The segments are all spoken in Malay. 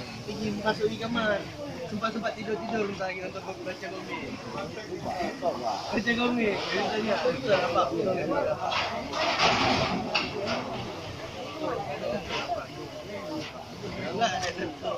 pergi masuk di kamar. Sempat tidur bentar lagi nonton baca komik. Baca komik. Dia tanya, "Betul apa?" Enggak ada laptop.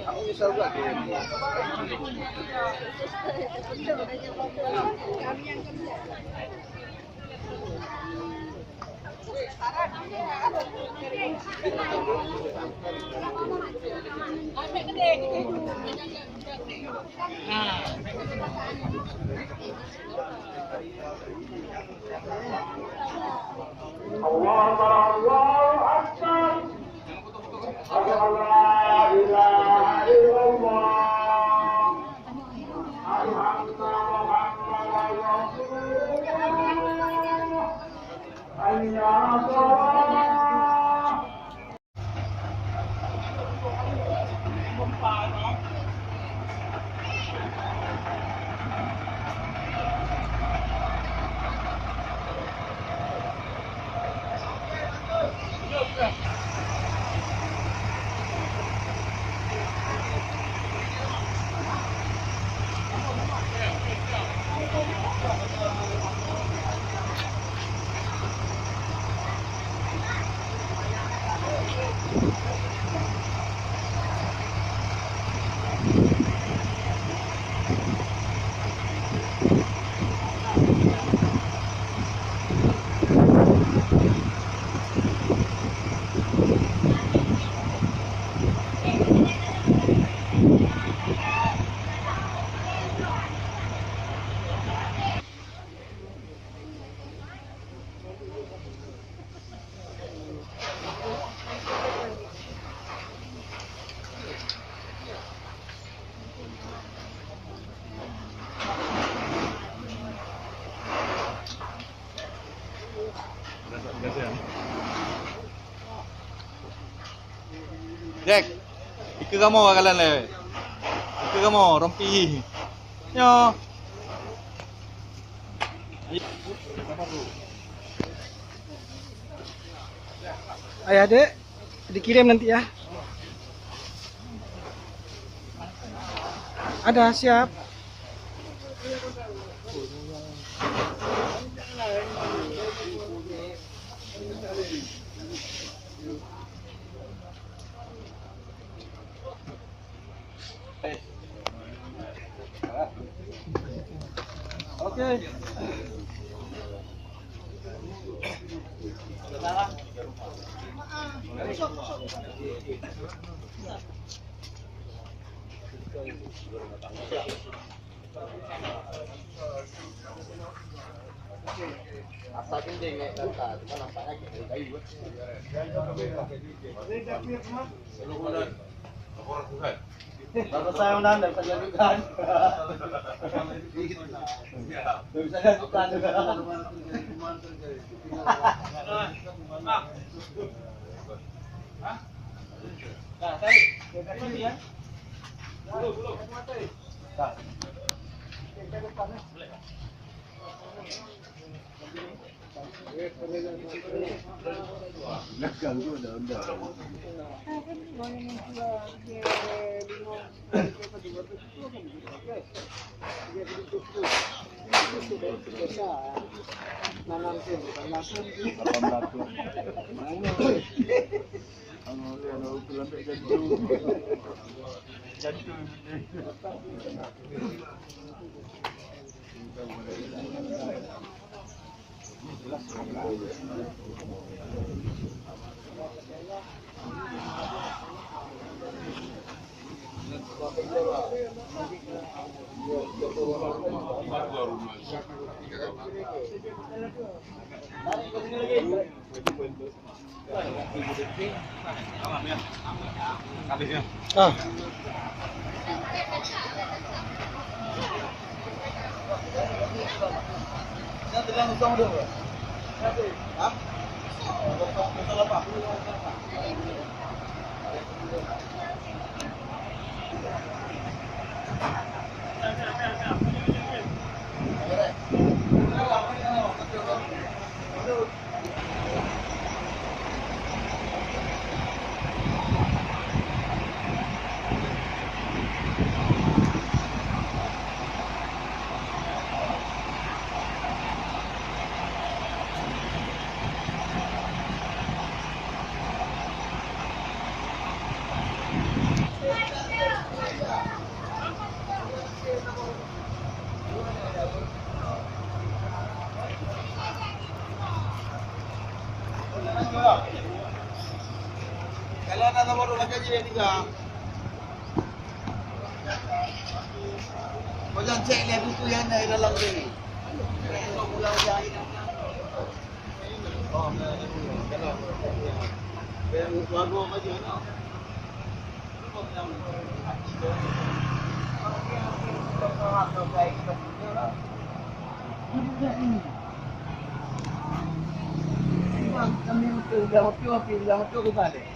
Aku bisa juga Allah Akbar. La ilaha illallah. Muhammadur Rasulullah. Hayya 'alas Jack. Ika kamu bakalan le. Ika kamu rompi. Yo. Ayah dek, dikirim nanti ya. Ada, siap. Oke. Asal gending naik kata, cuma nampaknya kayak kayu. Baru saya udah bisa jadukan. Bisa jadukan juga. Nah, tadi, ya. Belum. Nah. Ah. Kalau ada nomor rumah gaji tiga. Kau jangan cek lihat buku yang ada di dalam ni. Kau pulang jahit. Oh, kalau. Baru maju. Kami untuk dah hopi ke balik.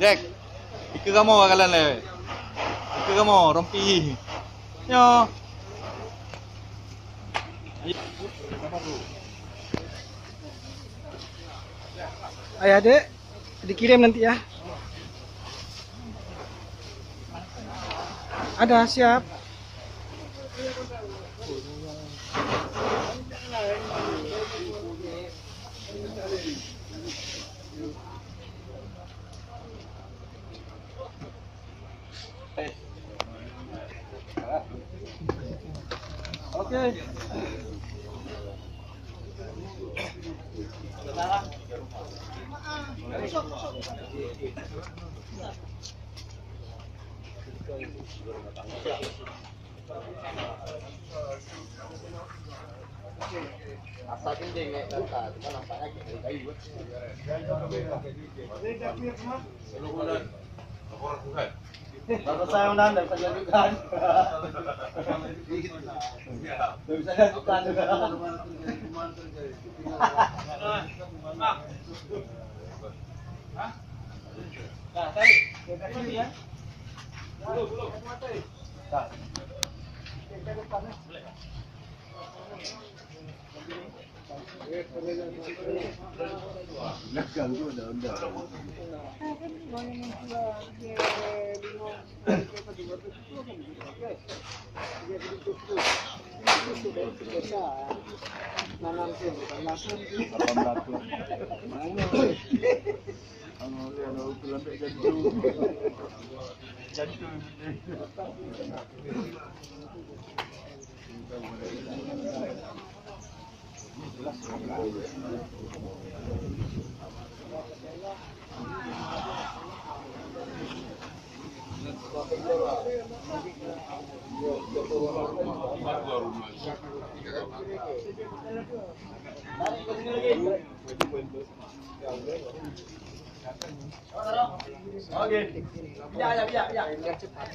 Jack, ika kamu bakalan le. Ika kamu rompi. Yo. Ayah dek, dikirim nanti ya. Ada siap. Oke. Asal gending naik data, cuma nampaknya kayak kayu. Bapak saya undang dan saya lanjutkan. Bisa lanjutkan juga. Nah, tarik. Tarik ya. Belum. Tak. Oke. Biar cepat.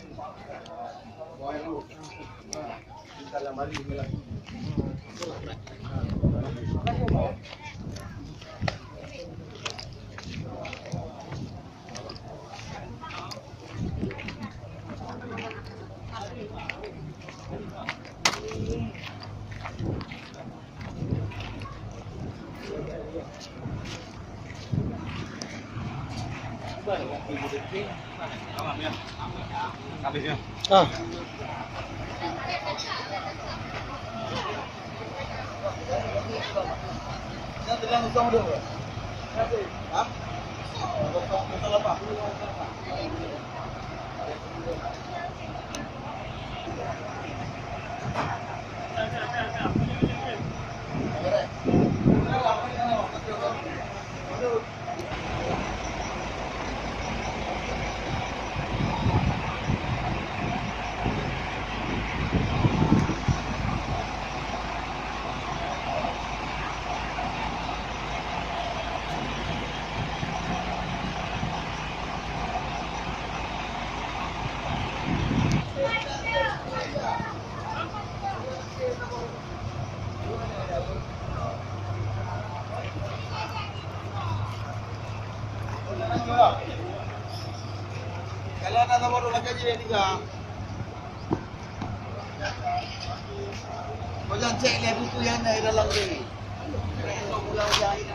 Ah. Jangan terlalu usang dulu. Hah? Masalah apa? Kalau ada nomor lagi aja tiga. Kau jangan cek lihat buku yang ada di dalam ni. Kau pulang jahit.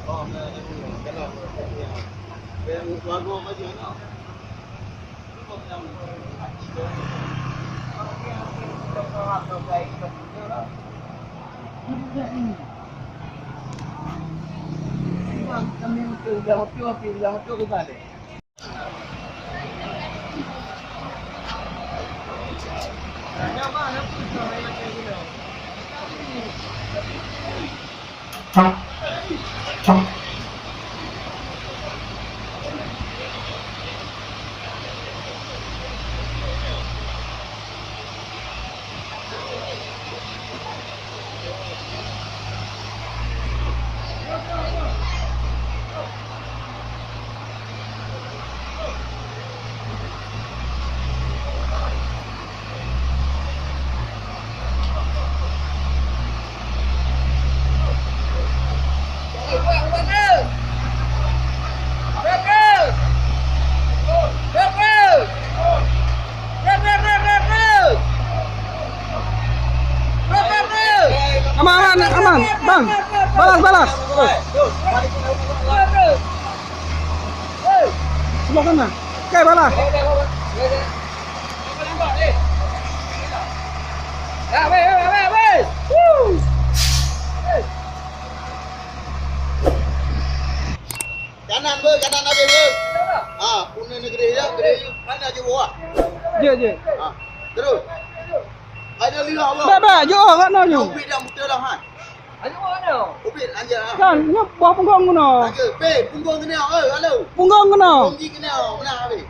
Oh, kalau biar lagu apa je nak. Kami sudah hotel ke sana. Bang. Balas. Sebelah sana. Okey, balas. Kanan habis ber. Puna negeri je. Mana je buah? Je. Terus. Ada lihat apa? Baik, je kat no je. Ubit dah muda dah han. Ubit anjir ah. Kan, ni buah punggung kena. Angka, punggung kena. Halo. Punggung kena. Punggi kena. Mana habis?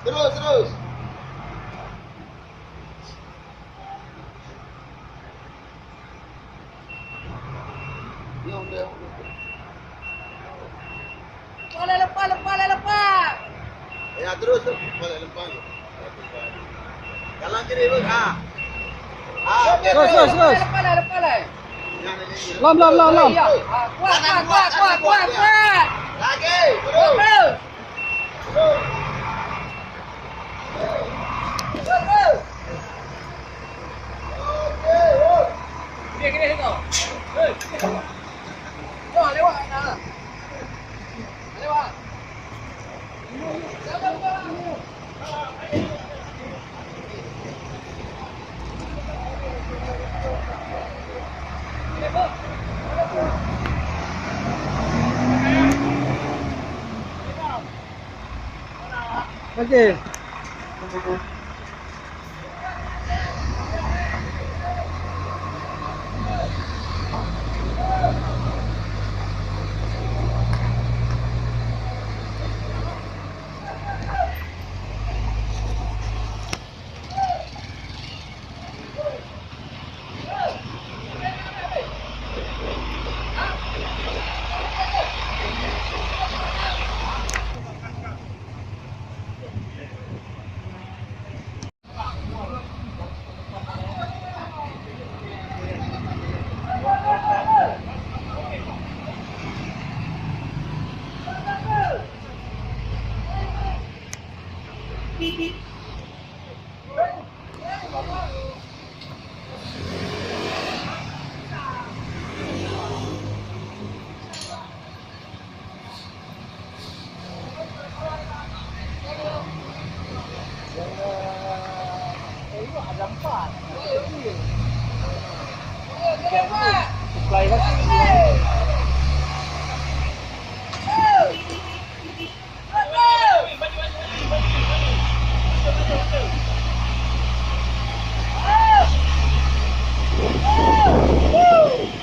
Terus. Lepas. Ya, terus. Boleh lepas. Jalan kiri ber. Terus. Lepas. Lam. Kuat. Lagi. Terus. Gini tengok. Lewat. Okey.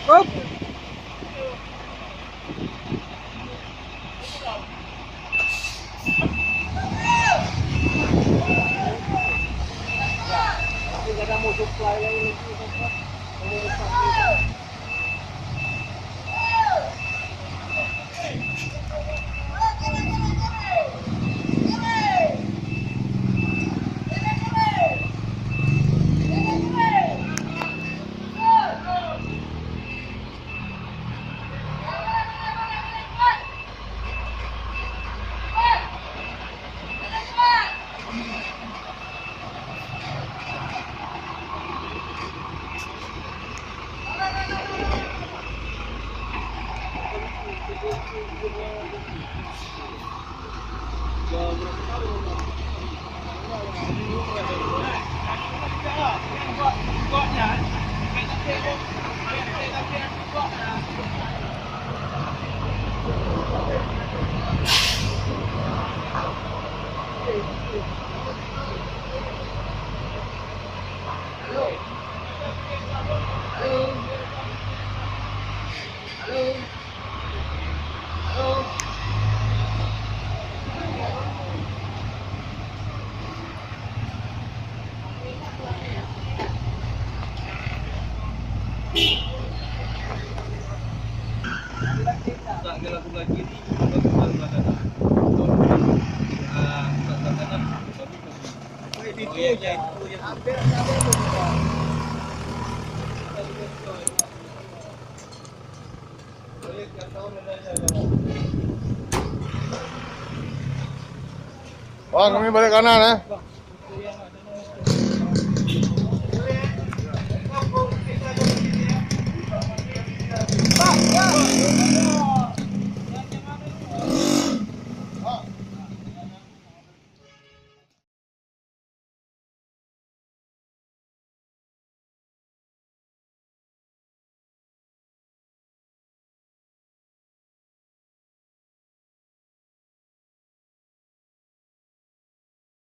Up. Bang, kami balik kanan eh. Ayo.